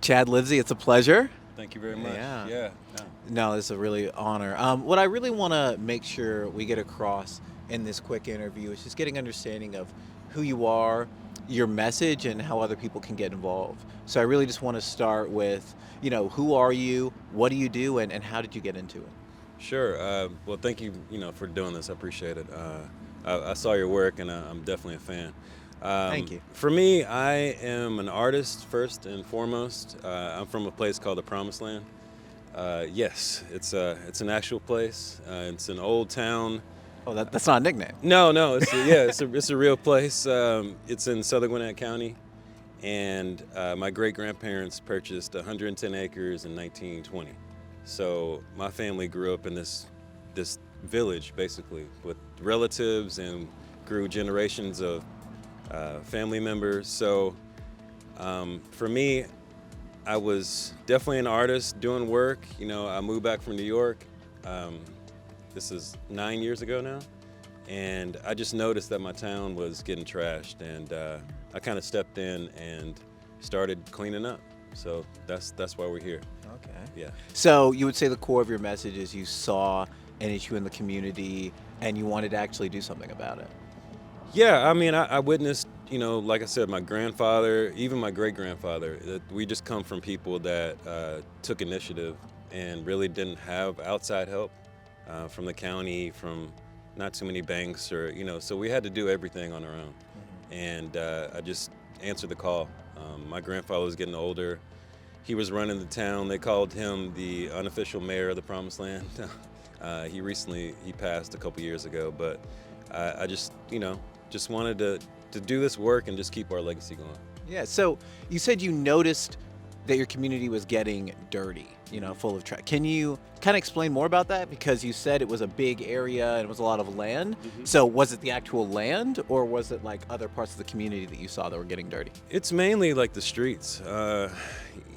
Chad Livsey, it's a pleasure. Thank you very much. Yeah. Yeah. No. No, it's a really honor. What I really want to make sure we get across in this quick interview is just getting understanding of who you are, your message, and how other people can get involved. So I really just want to start with, who are you, what do you do, and how did you get into it? Sure. Well, thank you. For doing this. I appreciate it. I saw your work, and I'm definitely a fan. Thank you. For me, I am an artist first and foremost. I'm from a place called the Promised Land. Yes, it's an actual place. It's an old town. Oh, that's not a nickname. No, no, it's a real place. It's in southern Gwinnett County, and my great grandparents purchased 110 acres in 1920. So my family grew up in this village basically with relatives and grew generations of family members. So for me, I was definitely an artist doing work. I moved back from New York. Um, this is 9 years ago now. And I just noticed that my town was getting trashed. And I kind of stepped in and started cleaning up. So that's why we're here. Okay. Yeah. So you would say the core of your message is you saw an issue in the community and you wanted to actually do something about it. Yeah, I mean, I witnessed, like I said, my grandfather, even my great grandfather, we just come from people that took initiative and really didn't have outside help from the county, from not too many banks, so we had to do everything on our own. And I just answered the call. My grandfather was getting older. He was running the town. They called him the unofficial mayor of the Promised Land. He passed a couple years ago, but I just wanted to do this work and just keep our legacy going. Yeah. So you said you noticed that your community was getting dirty, full of trash. Can you kind of explain more about that? Because you said it was a big area and it was a lot of land. So was it the actual land or was it like other parts of the community that you saw that were getting dirty? It's mainly like the streets.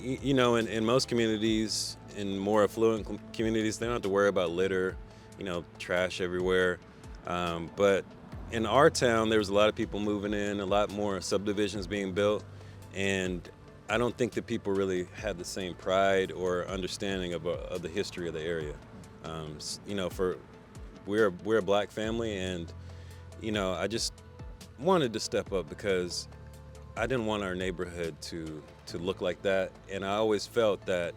In most communities, in more affluent communities, they don't have to worry about litter, trash everywhere. But in our town, there was a lot of people moving in, a lot more subdivisions being built, and I don't think that people really had the same pride or understanding of the history of the area. We're a black family, and I just wanted to step up because I didn't want our neighborhood to look like that, and I always felt that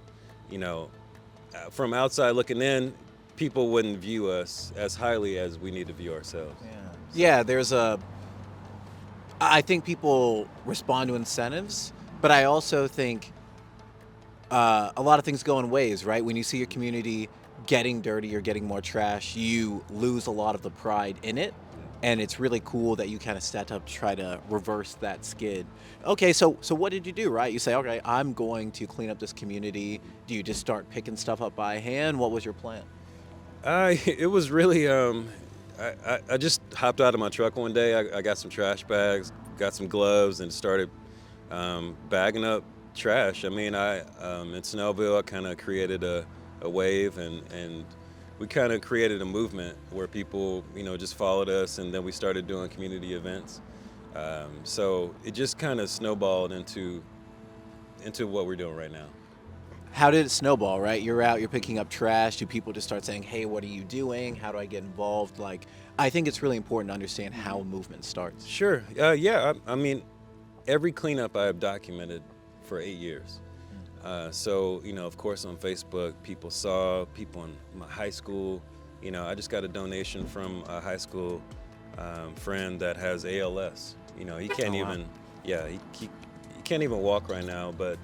from outside looking in, people wouldn't view us as highly as we need to view ourselves. Yeah. I think people respond to incentives, but I also think a lot of things go in waves, right? When you see your community getting dirty or getting more trash, you lose a lot of the pride in it. And it's really cool that you kind of stepped up to try to reverse that skid. Okay, so what did you do, right? You say, okay, I'm going to clean up this community. Do you just start picking stuff up by hand? What was your plan? It was really, I just hopped out of my truck one day. I got some trash bags, got some gloves, and started bagging up trash. I mean, in Snellville, I kind of created a wave, and we kind of created a movement where people, just followed us, and then we started doing community events. So it just kind of snowballed into what we're doing right now. How did it snowball, right? You're out, you're picking up trash. Do people just start saying, hey, what are you doing? How do I get involved? Like, I think it's really important to understand how a movement starts. Sure. Yeah. I mean, every cleanup I have documented for 8 years. So, of course, on Facebook, people saw people in my high school. I just got a donation from a high school friend that has ALS. He can't even, he can't even walk right now, but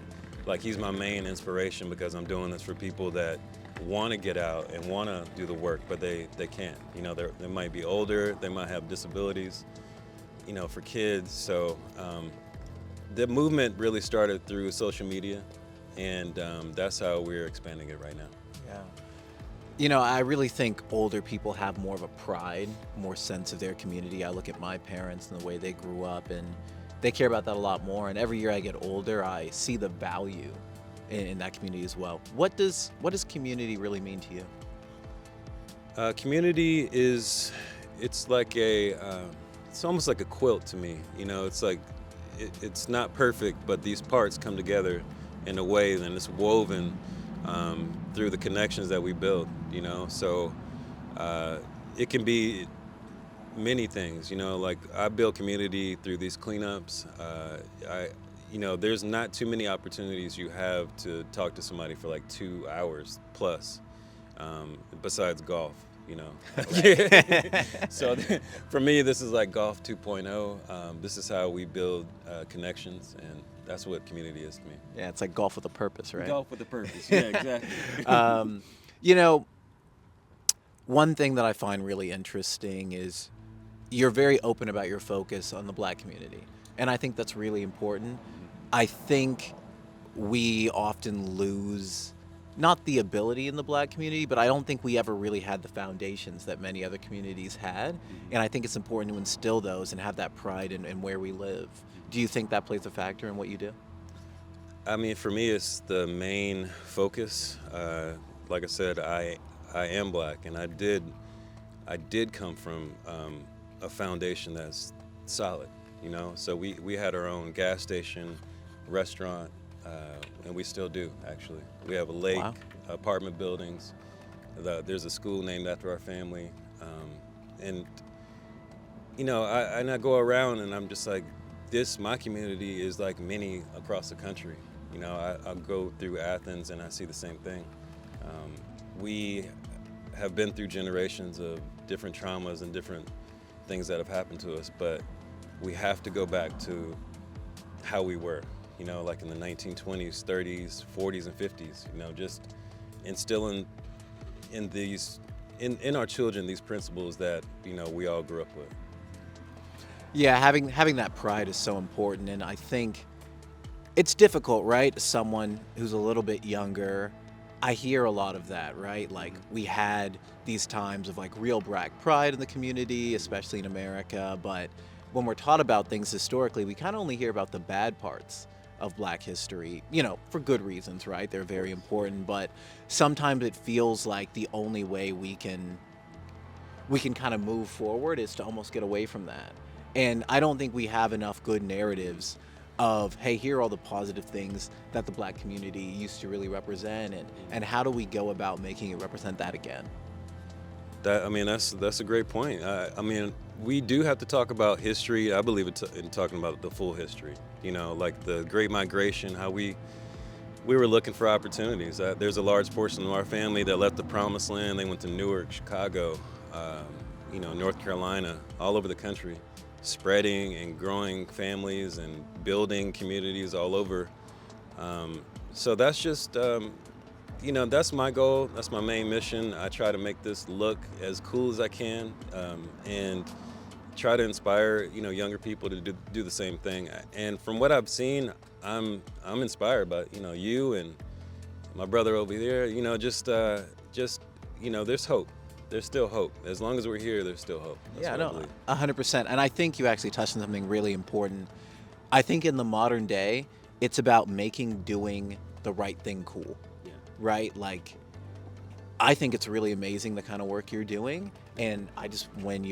like he's my main inspiration because I'm doing this for people that want to get out and want to do the work, but they can't. They might be older, they might have disabilities, for kids. So the movement really started through social media, and that's how we're expanding it right now. Yeah. I really think older people have more of a pride, more sense of their community. I look at my parents and the way they grew up, and they care about that a lot more. And every year I get older, I see the value in that community as well. What does community really mean to you? Community it's like it's almost like a quilt to me. It's like it's not perfect, but these parts come together in a way, and it's woven through the connections that we build, So it can be many things, like I build community through these cleanups. There's not too many opportunities you have to talk to somebody for like 2 hours plus, besides golf, So for me, this is like golf 2.0. This is how we build connections, and that's what community is to me. Yeah, it's like golf with a purpose, right? Golf with a purpose. Yeah, exactly. You know, one thing that I find really interesting is you're very open about your focus on the Black community. And I think that's really important. I think we often lose not the ability in the Black community, but I don't think we ever really had the foundations that many other communities had. And I think it's important to instill those and have that pride in where we live. Do you think that plays a factor in what you do? I mean, for me, it's the main focus. Like I said, I am Black, and I did come from a foundation that's solid, So we had our own gas station, restaurant, and we still do, actually. We have a lake, Wow. apartment buildings. There's a school named after our family. And I go around and I'm just like, my community is like many across the country. I go through Athens and I see the same thing. We have been through generations of different traumas and different things that have happened to us, but we have to go back to how we were, like in the 1920s, 30s, 40s, and 50s, just instilling in our children these principles that, we all grew up with. Yeah, having that pride is so important, and I think it's difficult, right? Someone who's a little bit younger, I hear a lot of that, right? Like we had these times of like real Black pride in the community, especially in America, but when we're taught about things historically, we kind of only hear about the bad parts of Black history, for good reasons, right? They're very important, but sometimes it feels like the only way we can kind of move forward is to almost get away from that. And I don't think we have enough good narratives of, hey, here are all the positive things that the Black community used to really represent, and how do we go about making it represent that again? That's a great point. We do have to talk about history. I believe in talking about the full history. Like the Great Migration, how we were looking for opportunities. There's a large portion of our family that left the Promised Land. They went to Newark, Chicago, North Carolina, all over the country, spreading and growing families and building communities all over. So that's just, that's my goal. That's my main mission. I try to make this look as cool as I can, and try to inspire, younger people to do the same thing. And from what I've seen, I'm inspired by, you and my brother over there. There's hope. There's still hope. As long as we're here, there's still hope. That's Yeah, what I no, believe. 100%. And I think you actually touched on something really important. I think in the modern day, it's about making doing the right thing cool, Yeah. right? Like, I think it's really amazing the kind of work you're doing. And I just, when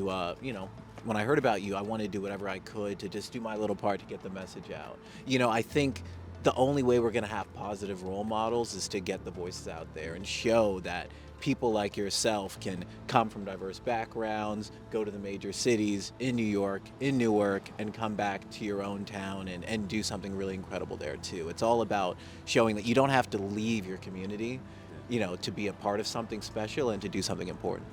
when I heard about you, I wanted to do whatever I could to just do my little part to get the message out. I think the only way we're going to have positive role models is to get the voices out there and show that people like yourself can come from diverse backgrounds, go to the major cities in New York, in Newark, and come back to your own town and do something really incredible there too. It's all about showing that you don't have to leave your community, to be a part of something special and to do something important.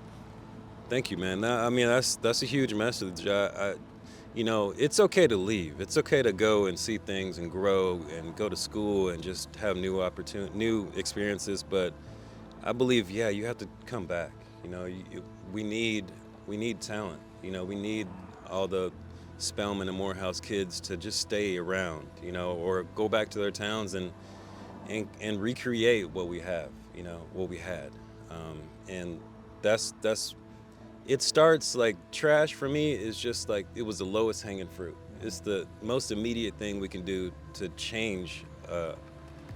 Thank you, man. That's a huge message. It's okay to leave. It's okay to go and see things and grow and go to school and just have new experiences. But I believe, you have to come back. We need talent. We need all the Spelman and Morehouse kids to just stay around, or go back to their towns and recreate what we have, what we had. And that's it starts like trash for me is just like it was the lowest hanging fruit. It's the most immediate thing we can do to change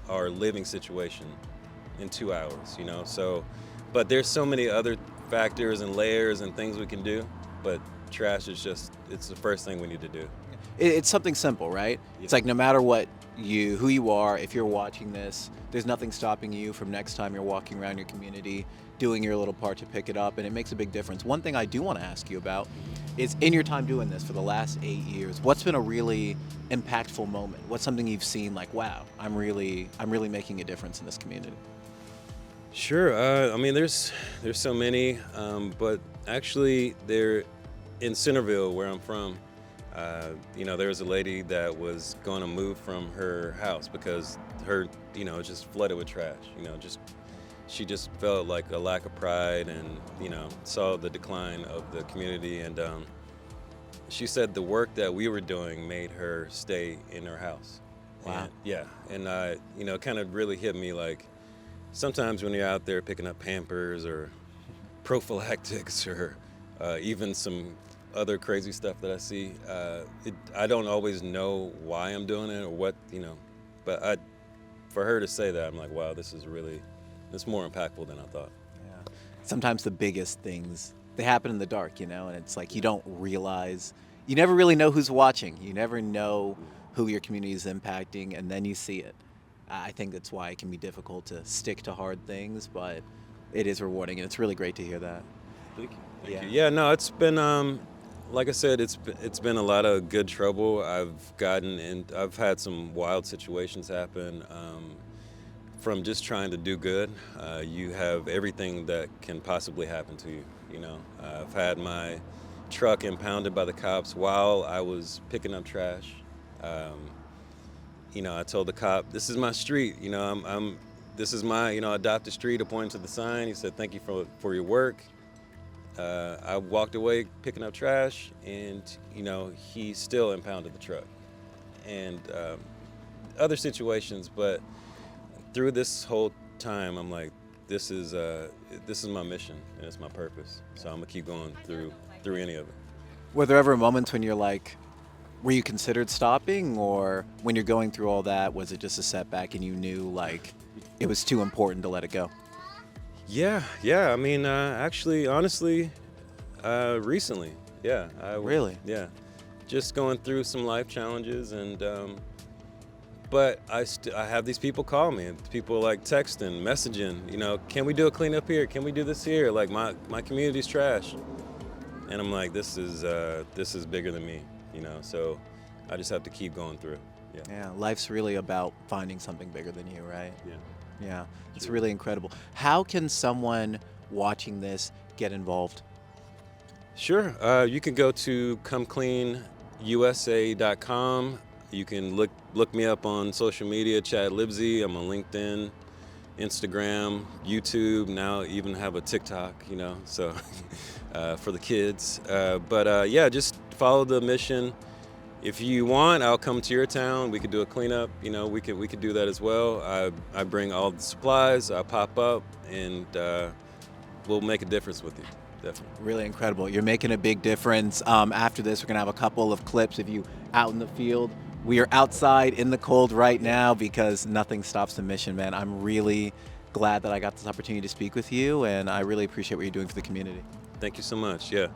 our living situation in 2 hours, So, but there's so many other factors and layers and things we can do. But trash is it's the first thing we need to do. It's something simple, right? Yeah. It's like no matter what who you are. If you're watching this, there's nothing stopping you from next time you're walking around your community doing your little part to pick it up, and it makes a big difference. One thing I do want to ask you about is, in your time doing this for the last 8 years, what's been a really impactful moment? What's something you've seen like, wow, I'm really making a difference in this community? Sure. I mean, there's so many, but actually, there in Centerville, where I'm from, there was a lady that was going to move from her house because her, just flooded with trash. She just felt like a lack of pride, and saw the decline of the community. And she said the work that we were doing made her stay in her house. Wow. And kind of really hit me like, sometimes when you're out there picking up Pampers or prophylactics or even some other crazy stuff that I see, I don't always know why I'm doing it or what, but for her to say that, I'm like, wow, it's more impactful than I thought. Yeah. Sometimes the biggest things, they happen in the dark, and it's like you don't realize, you never really know who's watching. You never know who your community is impacting, and then you see it. I think that's why it can be difficult to stick to hard things, but it is rewarding, and it's really great to hear that. Thank you. Yeah, no, it's been, like I said, it's been a lot of good trouble. I've had some wild situations happen. From just trying to do good, you have everything that can possibly happen to you. I've had my truck impounded by the cops while I was picking up trash. I told the cop, "This is my street. This is my adopted street." I pointed to the sign. He said, "Thank you for your work." I walked away picking up trash, and he still impounded the truck, and other situations, but. Through this whole time, I'm like, this is my mission and it's my purpose. So I'm gonna keep going through any of it. Were there ever moments when you're like, were you considered stopping, or when you're going through all that, was it just a setback and you knew like it was too important to let it go? Yeah. I mean, actually, honestly, recently, yeah. Really? Yeah, just going through some life challenges, and but I have these people call me, and people like texting, messaging, can we do a cleanup here? Can we do this here? Like my community's trash. And I'm like, this is bigger than me, so I just have to keep going through. Yeah, life's really about finding something bigger than you, right? Yeah, it's True. really incredible. How can someone watching this get involved? Sure. You can go to comecleanusa.com. You can look me up on social media, Chad Livsey. I'm on LinkedIn, Instagram, YouTube. Now even have a TikTok, so for the kids. But just follow the mission. If you want, I'll come to your town. We could do a cleanup. We could do that as well. I bring all the supplies. I pop up, and we'll make a difference with you. Definitely. Really incredible. You're making a big difference. After this, we're going to have a couple of clips of you out in the field. We are outside in the cold right now because nothing stops the mission, man. I'm really glad that I got this opportunity to speak with you, and I really appreciate what you're doing for the community. Thank you so much. Yeah.